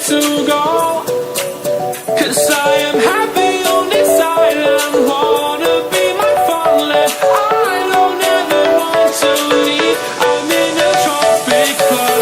to go. 'Cause I am happy on this island, wanna be my farmland. I don't ever want to leave, I'm in a tropic club.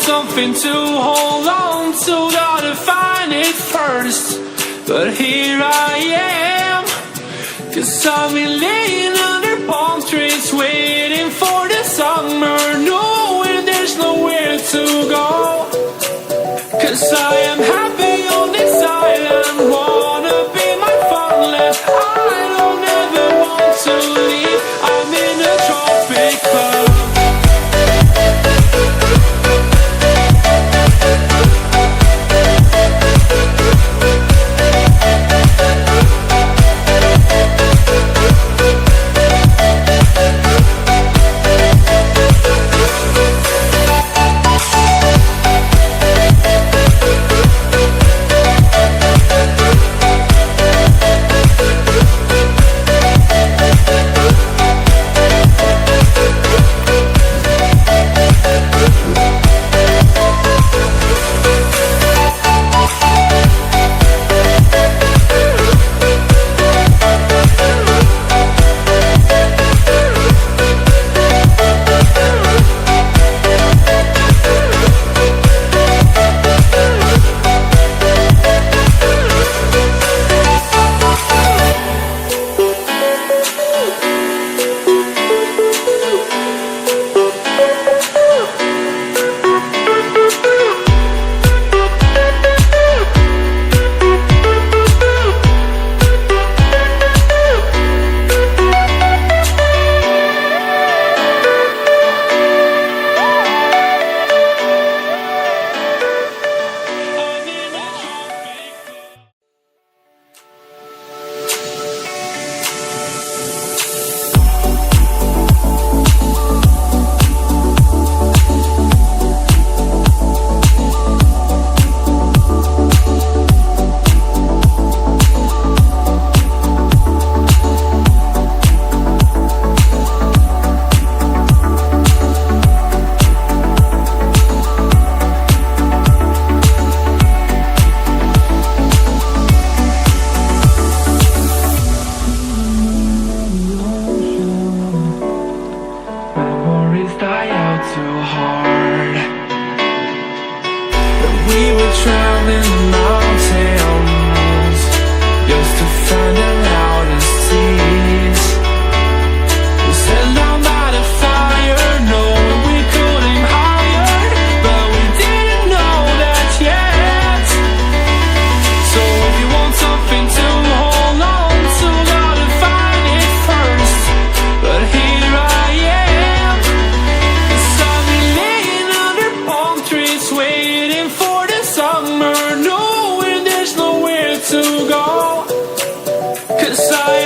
Something to hold on to, gotta find it first. But here I am, 'cause I've been laying under palm trees, waiting for the summer, knowing there's nowhere to go. 'Cause I am happy on this island, wanna be my farmland. I don't ever want to leave, I'm in a tropic club. To go, 'cause I